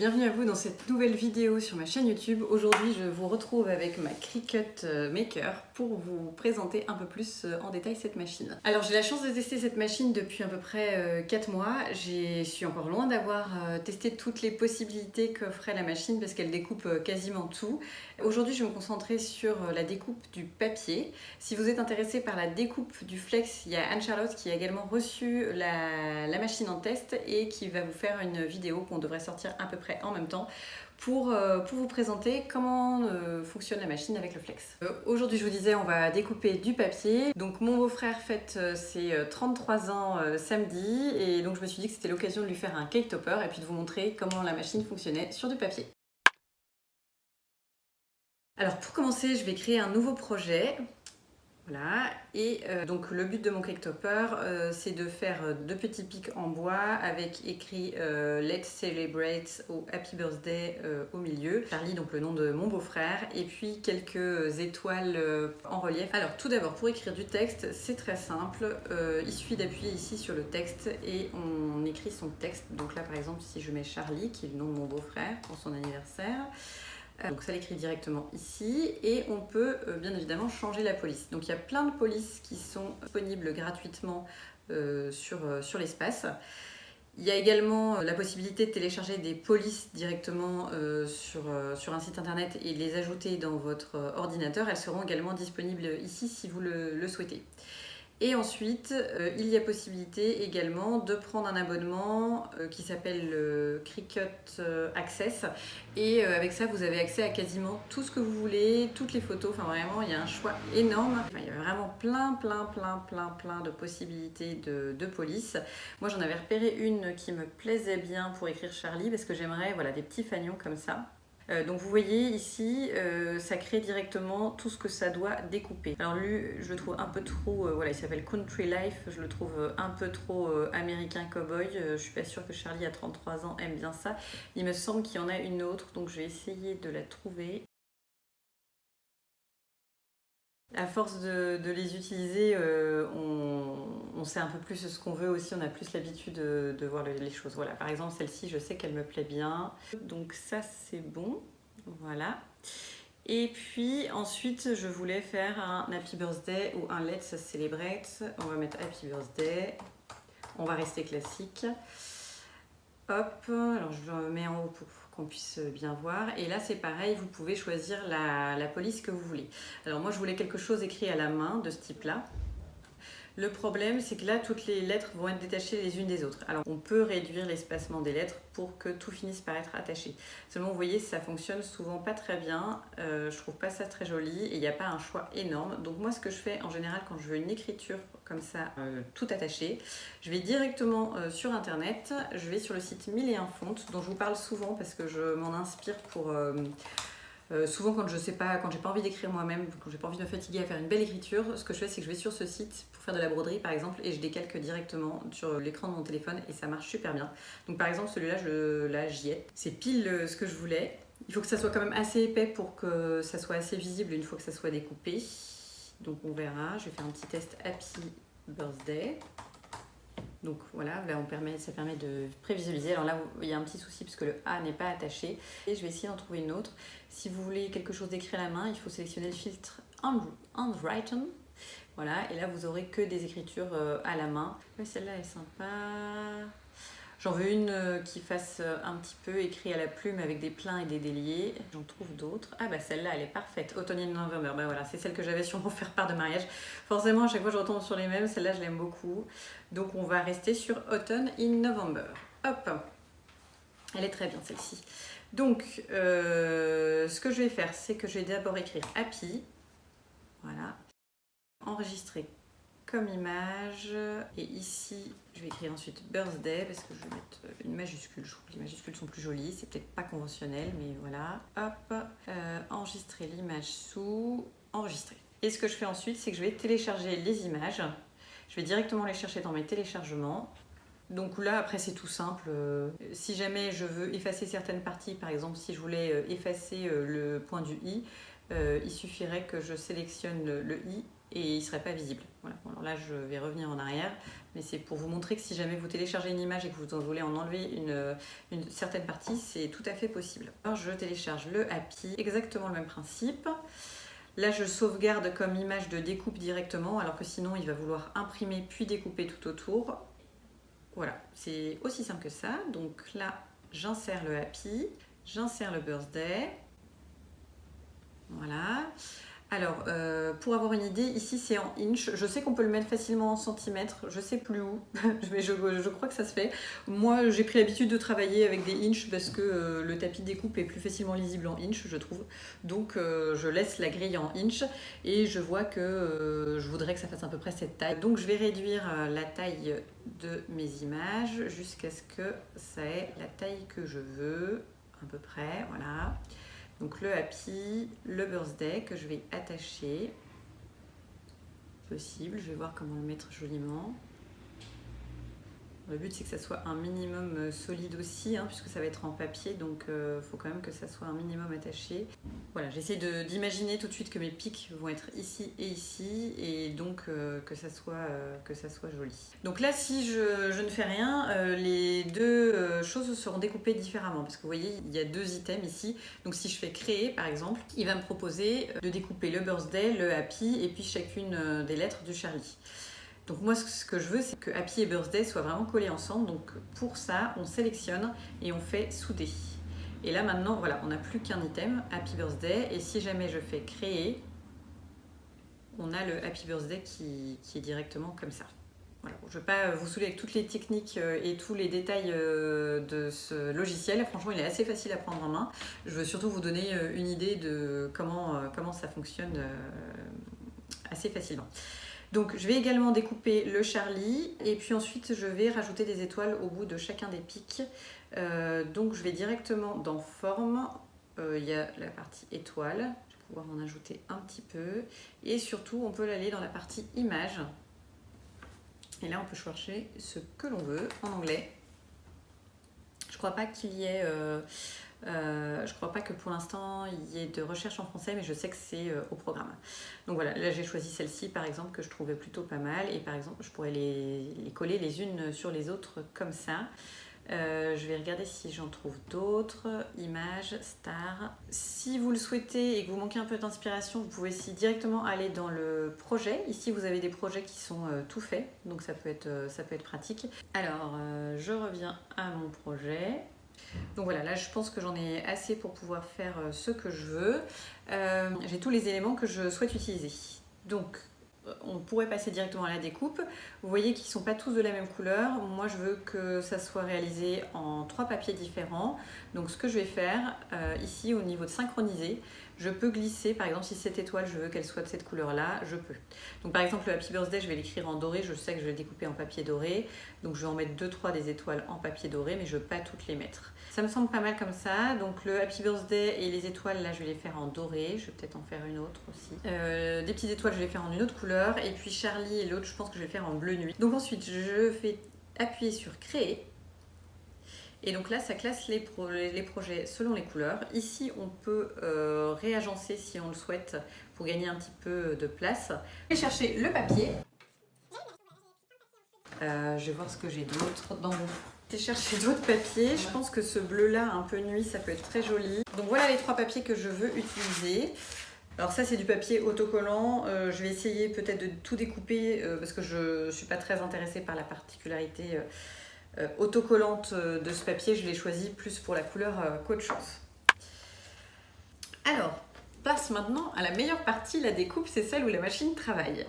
bienvenue à vous dans cette nouvelle vidéo sur ma chaîne YouTube. Aujourd'hui, je vous retrouve avec ma Cricut Maker pour vous présenter un peu plus en détail cette machine. Alors, j'ai la chance de tester cette machine depuis à peu près 4 mois. Je suis encore loin d'avoir testé toutes les possibilités qu'offrait la machine parce qu'elle découpe quasiment tout. Aujourd'hui, je vais me concentrer sur la découpe du papier. Si vous êtes intéressé par la découpe du flex, il y a Anne-Charlotte qui a également reçu la machine en test et qui va vous faire une vidéo qu'on devrait sortir à peu près en même temps pour vous présenter comment fonctionne la machine avec le flex. Aujourd'hui, je vous disais, on va découper du papier. Donc mon beau-frère fête ses 33 ans samedi et donc je me suis dit que c'était l'occasion de lui faire un cake topper et puis de vous montrer comment la machine fonctionnait sur du papier. Alors pour commencer, je vais créer un nouveau projet. Voilà, et donc le but de mon cake topper, c'est de faire 2 petits pics en bois avec écrit Let's Celebrate ou Happy Birthday au milieu. Charlie, donc le nom de mon beau-frère, et puis quelques étoiles en relief. Alors tout d'abord, pour écrire du texte, c'est très simple. Il suffit d'appuyer ici sur le texte et on écrit son texte. Donc là par exemple, si je mets Charlie, qui est le nom de mon beau-frère pour son anniversaire, donc ça l'écrit directement ici et on peut bien évidemment changer la police. Donc il y a plein de polices qui sont disponibles gratuitement sur l'espace. Il y a également la possibilité de télécharger des polices directement sur un site internet et de les ajouter dans votre ordinateur. Elles seront également disponibles ici si vous le souhaitez. Et ensuite, il y a possibilité également de prendre un abonnement qui s'appelle Cricut Access. Et avec ça, vous avez accès à quasiment tout ce que vous voulez, toutes les photos. Enfin, vraiment, il y a un choix énorme. Enfin, il y a vraiment plein de possibilités de police. Moi, j'en avais repéré une qui me plaisait bien pour écrire Charlie parce que j'aimerais des petits fanions comme ça. Donc vous voyez ici, ça crée directement tout ce que ça doit découper. Alors lui, je le trouve un peu trop, il s'appelle Country Life, je le trouve un peu trop américain cowboy. Je suis pas sûre que Charlie à 33 ans aime bien ça. Il me semble qu'il y en a une autre, donc je vais essayer de la trouver. À force de les utiliser, on sait un peu plus ce qu'on veut aussi, on a plus l'habitude de voir les choses. Voilà, par exemple celle-ci, je sais qu'elle me plaît bien. Donc ça c'est bon, voilà. Et puis ensuite, je voulais faire un Happy Birthday ou un Let's Celebrate. On va mettre Happy Birthday, on va rester classique. Hop, alors je le mets en haut pour qu'on puisse bien voir. Et là c'est pareil, vous pouvez choisir la police que vous voulez. Alors moi je voulais quelque chose écrit à la main de ce type là. Le problème c'est que là toutes les lettres vont être détachées les unes des autres. Alors on peut réduire l'espacement des lettres pour que tout finisse par être attaché. Seulement vous voyez ça fonctionne souvent pas très bien, je trouve pas ça très joli et il n'y a pas un choix énorme. Donc moi ce que je fais en général quand je veux une écriture comme ça tout attaché, je vais directement sur internet, je vais sur le site 1001 Fontes dont je vous parle souvent parce que je m'en inspire pour... souvent quand je sais pas, quand j'ai pas envie d'écrire moi-même, quand j'ai pas envie de me fatiguer à faire une belle écriture, ce que je fais c'est que je vais sur ce site pour faire de la broderie par exemple et je décalque directement sur l'écran de mon téléphone et ça marche super bien. Donc par exemple celui-là, j'y ai. C'est pile ce que je voulais. Il faut que ça soit quand même assez épais pour que ça soit assez visible une fois que ça soit découpé. Donc on verra, je vais faire un petit test Happy Birthday. Donc voilà, là ça permet de prévisualiser. Alors là, il y a un petit souci parce que le A n'est pas attaché. Et je vais essayer d'en trouver une autre. Si vous voulez quelque chose d'écrit à la main, il faut sélectionner le filtre Handwritten. Voilà, et là vous aurez que des écritures à la main. Ouais, celle-là est sympa. J'en veux une qui fasse un petit peu écrit à la plume avec des pleins et des déliés. J'en trouve d'autres. Ah bah celle-là elle est parfaite. Autumn in November. Bah voilà, c'est celle que j'avais sur mon faire-part de mariage. Forcément à chaque fois je retombe sur les mêmes. Celle-là je l'aime beaucoup. Donc on va rester sur Autumn in November. Hop. Elle est très bien celle-ci. Donc ce que je vais faire c'est que je vais d'abord écrire Happy. Voilà. Enregistrer comme image et ici je vais écrire ensuite birthday parce que je vais mettre une majuscule, je trouve que les majuscules sont plus jolies, c'est peut-être pas conventionnel mais voilà, hop, enregistrer l'image sous, enregistrer. Et ce que je fais ensuite c'est que je vais télécharger les images, je vais directement les chercher dans mes téléchargements. Donc là après c'est tout simple, si jamais je veux effacer certaines parties, par exemple si je voulais effacer le point du i, il suffirait que je sélectionne le i et il ne serait pas visible. Voilà. Alors Alors là, je vais revenir en arrière, mais c'est pour vous montrer que si jamais vous téléchargez une image et que vous voulez en enlever une certaine partie, c'est tout à fait possible. Alors, je télécharge le Happy, exactement le même principe. Là, je sauvegarde comme image de découpe directement, alors que sinon, il va vouloir imprimer puis découper tout autour. Voilà, c'est aussi simple que ça. Donc là, j'insère le Happy, j'insère le Birthday. Voilà. Alors, pour avoir une idée, ici c'est en inch. Je sais qu'on peut le mettre facilement en centimètres, je sais plus où, mais je crois que ça se fait. Moi, j'ai pris l'habitude de travailler avec des inches parce que le tapis de découpe est plus facilement lisible en inch, je trouve. Donc, je laisse la grille en inch et je vois que je voudrais que ça fasse à peu près cette taille. Donc, je vais réduire la taille de mes images jusqu'à ce que ça ait la taille que je veux, à peu près, voilà. Donc le Happy, le Birthday que je vais attacher, possible, je vais voir comment le mettre joliment. Le but c'est que ça soit un minimum solide aussi, hein, puisque ça va être en papier, donc il faut quand même que ça soit un minimum attaché. Voilà, j'essaie d'imaginer tout de suite que mes pics vont être ici, et donc que ça soit joli. Donc là, si je ne fais rien, les deux choses seront découpées différemment, parce que vous voyez, il y a deux items ici. Donc si je fais créer, par exemple, il va me proposer de découper le Birthday, le Happy, et puis chacune des lettres du Charlie. Donc moi, ce que je veux, c'est que Happy et Birthday soient vraiment collés ensemble. Donc pour ça, on sélectionne et on fait souder. Et là maintenant, voilà, on n'a plus qu'un item, Happy Birthday. Et si jamais je fais créer, on a le Happy Birthday qui est directement comme ça. Voilà. Je ne vais pas vous saouler avec toutes les techniques et tous les détails de ce logiciel. Franchement, il est assez facile à prendre en main. Je veux surtout vous donner une idée de comment ça fonctionne assez facilement. Donc je vais également découper le Charlie et puis ensuite je vais rajouter des étoiles au bout de chacun des pics. Donc je vais directement dans forme, il y a la partie étoile, je vais pouvoir en ajouter un petit peu et surtout on peut aller dans la partie image. Et là on peut chercher ce que l'on veut en anglais. Je crois pas qu'il y ait... je crois pas que pour l'instant il y ait de recherche en français, mais je sais que c'est au programme. Donc voilà, là j'ai choisi celle-ci par exemple que je trouvais plutôt pas mal et par exemple je pourrais les coller les unes sur les autres comme ça. Je vais regarder si j'en trouve d'autres. Images, stars. Si vous le souhaitez et que vous manquez un peu d'inspiration, vous pouvez aussi directement aller dans le projet. Ici vous avez des projets qui sont tout faits, donc ça peut être pratique. Alors je reviens à mon projet. Donc voilà, là je pense que j'en ai assez pour pouvoir faire ce que je veux. J'ai tous les éléments que je souhaite utiliser. Donc on pourrait passer directement à la découpe. Vous voyez qu'ils ne sont pas tous de la même couleur. Moi je veux que ça soit réalisé en 3 papiers différents. Donc ce que je vais faire ici au niveau de synchroniser, je peux glisser, par exemple si cette étoile je veux qu'elle soit de cette couleur là, je peux. Donc par exemple le Happy Birthday je vais l'écrire en doré, je sais que je vais le découper en papier doré. Donc je vais en mettre 2-3 des étoiles en papier doré, mais je ne veux pas toutes les mettre. Ça me semble pas mal comme ça. Donc le Happy Birthday et les étoiles là je vais les faire en doré, je vais peut-être en faire une autre aussi. Des petites étoiles je vais les faire en une autre couleur. Et puis Charlie et l'autre je pense que je vais faire en bleu nuit. Donc ensuite je fais appuyer sur créer. Et donc là, ça classe les projets selon les couleurs. Ici, on peut réagencer si on le souhaite pour gagner un petit peu de place. Je vais chercher le papier. Je vais voir ce que j'ai d'autre dans mon... J'ai cherché d'autres papiers. Je pense que ce bleu-là, un peu nuit, ça peut être très joli. Donc voilà les 3 papiers que je veux utiliser. Alors ça c'est du papier autocollant, je vais essayer peut-être de tout découper parce que je ne suis pas très intéressée par la particularité autocollante de ce papier, je l'ai choisi plus pour la couleur qu'autre chose. Alors, passe maintenant à la meilleure partie, la découpe, c'est celle où la machine travaille.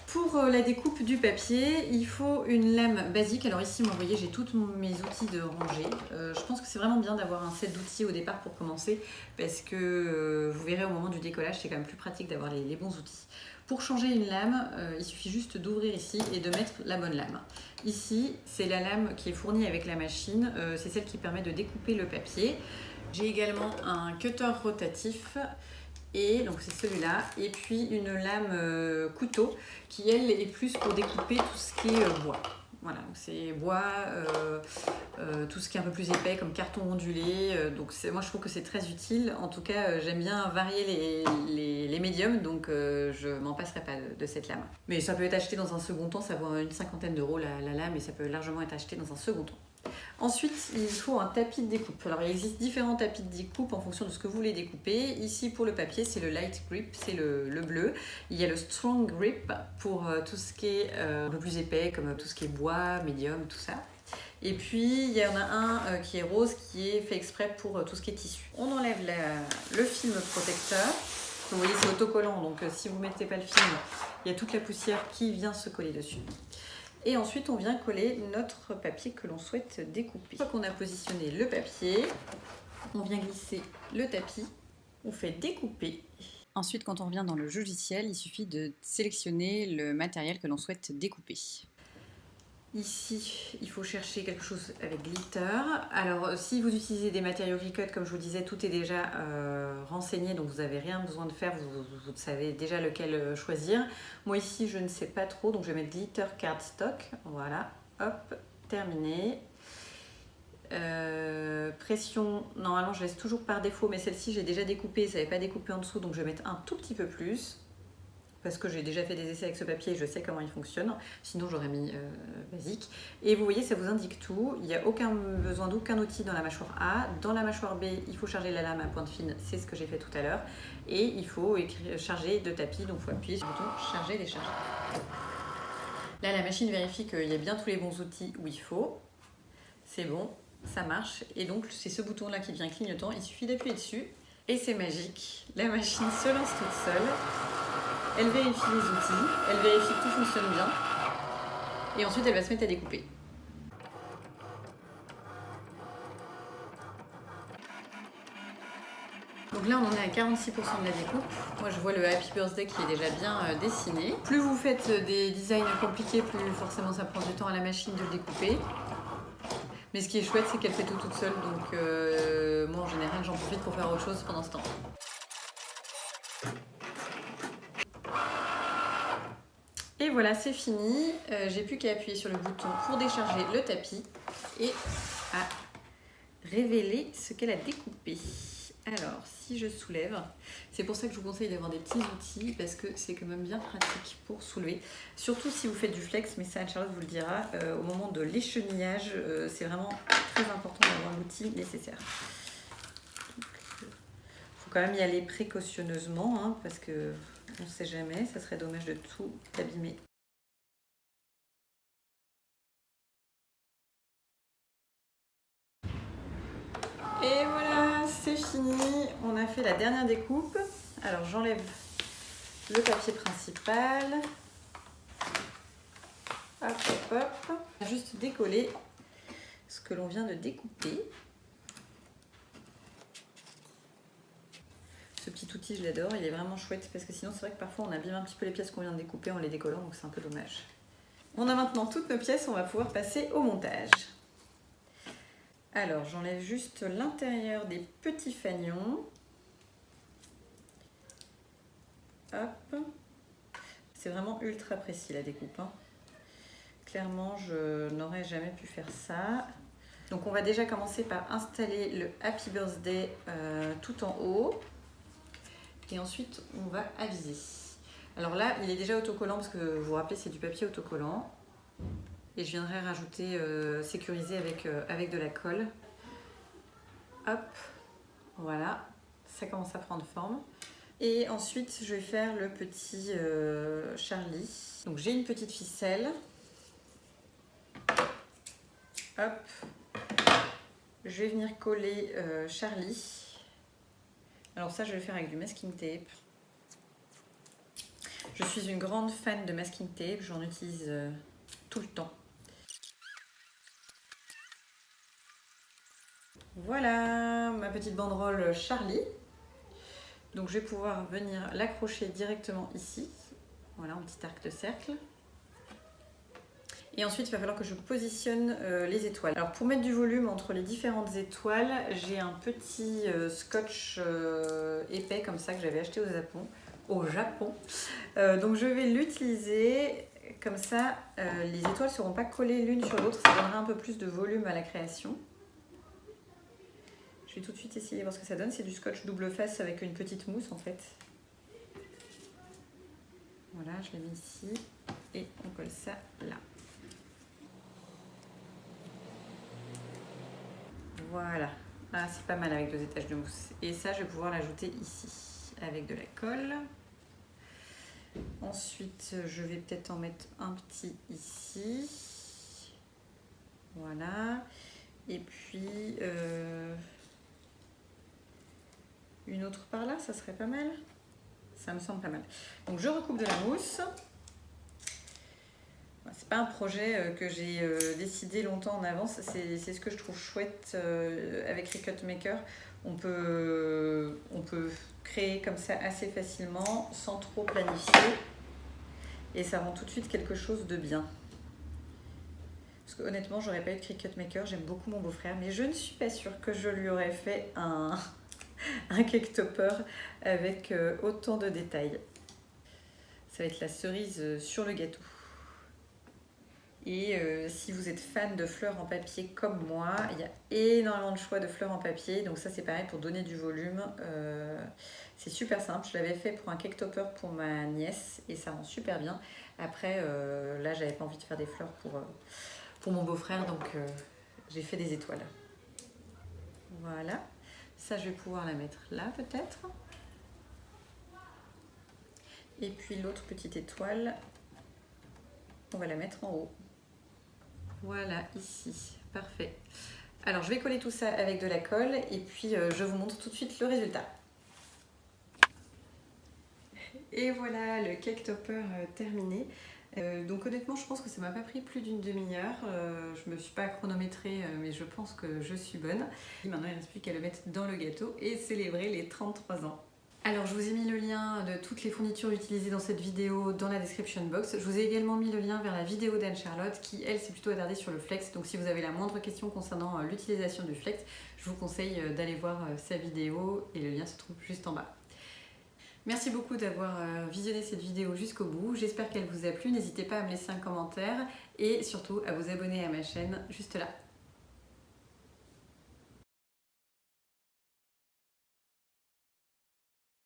Pour la découpe du papier, il faut une lame basique. Alors ici, vous voyez, j'ai tous mes outils de rangée. Je pense que c'est vraiment bien d'avoir un set d'outils au départ pour commencer parce que vous verrez au moment du décollage, c'est quand même plus pratique d'avoir les bons outils. Pour changer une lame, il suffit juste d'ouvrir ici et de mettre la bonne lame. Ici, c'est la lame qui est fournie avec la machine, c'est celle qui permet de découper le papier. J'ai également un cutter rotatif. Et donc c'est celui-là, et puis une lame couteau qui elle est plus pour découper tout ce qui est bois. Voilà, donc c'est bois, tout ce qui est un peu plus épais comme carton ondulé. Donc moi je trouve que c'est très utile. En tout cas, j'aime bien varier les médiums, donc je m'en passerai pas de cette lame. Mais ça peut être acheté dans un second temps, ça vaut une 50aine d'euros la lame et ça peut largement être acheté dans un second temps. Ensuite, il faut un tapis de découpe. Alors, il existe différents tapis de découpe en fonction de ce que vous voulez découper. Ici, pour le papier, c'est le Light Grip, c'est le bleu. Il y a le Strong Grip pour tout ce qui est un peu plus épais, comme tout ce qui est bois, médium, tout ça. Et puis, il y en a un qui est rose, qui est fait exprès pour tout ce qui est tissu. On enlève le film protecteur. Vous voyez, c'est autocollant, donc si vous ne mettez pas le film, il y a toute la poussière qui vient se coller dessus. Et ensuite, on vient coller notre papier que l'on souhaite découper. Une fois qu'on a positionné le papier, on vient glisser le tapis, on fait découper. Ensuite, quand on revient dans le logiciel, il suffit de sélectionner le matériel que l'on souhaite découper. Ici, il faut chercher quelque chose avec glitter. Alors, si vous utilisez des matériaux Cricut, comme je vous disais, tout est déjà renseigné, donc vous n'avez rien besoin de faire, vous savez déjà lequel choisir. Moi ici, je ne sais pas trop, donc je vais mettre glitter cardstock. Voilà, hop, terminé. Pression, normalement je laisse toujours par défaut, mais celle-ci j'ai déjà découpé, ça n'avait pas découpé en dessous, donc je vais mettre un tout petit peu plus. Parce que j'ai déjà fait des essais avec ce papier et je sais comment il fonctionne. Sinon, j'aurais mis basique. Et vous voyez, ça vous indique tout. Il n'y a besoin d'aucun outil dans la mâchoire A. Dans la mâchoire B, il faut charger la lame à pointe fine. C'est ce que j'ai fait tout à l'heure. Et il faut charger de tapis. Donc, il faut appuyer sur le bouton charger, décharger. Là, la machine vérifie qu'il y a bien tous les bons outils où il faut. C'est bon, ça marche. Et donc, c'est ce bouton-là qui devient clignotant. Il suffit d'appuyer dessus. Et c'est magique. La machine se lance toute seule. Elle vérifie les outils, elle vérifie que tout fonctionne bien et ensuite elle va se mettre à découper. Donc là on en est à 46% de la découpe. Moi je vois le Happy Birthday qui est déjà bien dessiné. Plus vous faites des designs compliqués, plus forcément ça prend du temps à la machine de le découper. Mais ce qui est chouette c'est qu'elle fait tout toute seule, donc moi en général j'en profite pour faire autre chose pendant ce temps. Et voilà, c'est fini. J'ai plus qu'à appuyer sur le bouton pour décharger le tapis et à révéler ce qu'elle a découpé. Alors, si je soulève, c'est pour ça que je vous conseille d'avoir des petits outils parce que c'est quand même bien pratique pour soulever. Surtout si vous faites du flex, mais ça Anne-Charlotte vous le dira, au moment de l'échenillage, c'est vraiment très important d'avoir l'outil nécessaire. Il faut quand même y aller précautionneusement hein, parce que on ne sait jamais, ça serait dommage de tout abîmer. Et voilà, c'est fini. On a fait la dernière découpe. Alors j'enlève le papier principal. Hop, hop, hop. On va juste décoller ce que l'on vient de découper. Ce petit outil, je l'adore, il est vraiment chouette parce que sinon c'est vrai que parfois on abîme un petit peu les pièces qu'on vient de découper en les décollant, donc c'est un peu dommage. On a maintenant toutes nos pièces, on va pouvoir passer au montage. Alors j'enlève juste l'intérieur des petits fanions. Hop. C'est vraiment ultra précis la découpe. Hein. Clairement, je n'aurais jamais pu faire ça. Donc on va déjà commencer par installer le Happy Birthday tout en haut. Et ensuite, on va aviser. Alors là, il est déjà autocollant parce que vous vous rappelez, c'est du papier autocollant. Et je viendrai rajouter sécuriser avec de la colle. Hop, voilà, ça commence à prendre forme. Et ensuite, je vais faire le petit Charlie. Donc j'ai une petite ficelle. Hop, je vais venir coller Charlie. Alors ça, je vais le faire avec du masking tape. Je suis une grande fan de masking tape, j'en utilise tout le temps. Voilà ma petite banderole Charlie. Donc je vais pouvoir venir l'accrocher directement ici. Voilà, un petit arc de cercle. Et ensuite, il va falloir que je positionne les étoiles. Alors pour mettre du volume entre les différentes étoiles, j'ai un petit scotch épais comme ça que j'avais acheté au Japon. Donc je vais l'utiliser Comme ça, les étoiles ne seront pas collées l'une sur l'autre, ça donnera un peu plus de volume à la création. Je vais tout de suite essayer de voir ce que ça donne. C'est du scotch double face avec une petite mousse en fait. Voilà, je l'ai mis ici et on colle ça là. Voilà, ah, c'est pas mal avec 2 étages de mousse. Et ça, je vais pouvoir l'ajouter ici avec de la colle. Ensuite, je vais peut-être en mettre un petit ici. Voilà. Et puis, une autre par là, ça serait pas mal. Ça me semble pas mal. Donc, je recoupe de la mousse. C'est pas un projet que j'ai décidé longtemps en avance, c'est ce que je trouve chouette avec Cricut Maker. On peut créer comme ça assez facilement, sans trop planifier. Et ça rend tout de suite quelque chose de bien. Parce que honnêtement, j'aurais pas eu de Cricut Maker, j'aime beaucoup mon beau-frère, mais je ne suis pas sûre que je lui aurais fait un cake topper avec autant de détails. Ça va être la cerise sur le gâteau. Et si vous êtes fan de fleurs en papier comme moi, il y a énormément de choix de fleurs en papier. Donc ça c'est pareil pour donner du volume. C'est super simple. Je l'avais fait pour un cake topper pour ma nièce et ça rend super bien. Après là j'avais pas envie de faire des fleurs pour mon beau-frère donc j'ai fait des étoiles. Voilà. Ça je vais pouvoir la mettre là peut-être. Et puis l'autre petite étoile, on va la mettre en haut. Voilà, ici, parfait. Alors je vais coller tout ça avec de la colle et puis je vous montre tout de suite le résultat. Et voilà le cake topper terminé. Donc honnêtement je pense que ça m'a pas pris plus d'une demi-heure. Je me suis pas chronométrée mais je pense que je suis bonne. Et maintenant il ne reste plus qu'à le mettre dans le gâteau et célébrer les 33 ans. Alors je vous ai mis le lien de toutes les fournitures utilisées dans cette vidéo dans la description box. Je vous ai également mis le lien vers la vidéo d'Anne-Charlotte qui elle s'est plutôt attardée sur le flex. Donc si vous avez la moindre question concernant l'utilisation du flex, je vous conseille d'aller voir sa vidéo et le lien se trouve juste en bas. Merci beaucoup d'avoir visionné cette vidéo jusqu'au bout. J'espère qu'elle vous a plu. N'hésitez pas à me laisser un commentaire et surtout à vous abonner à ma chaîne juste là.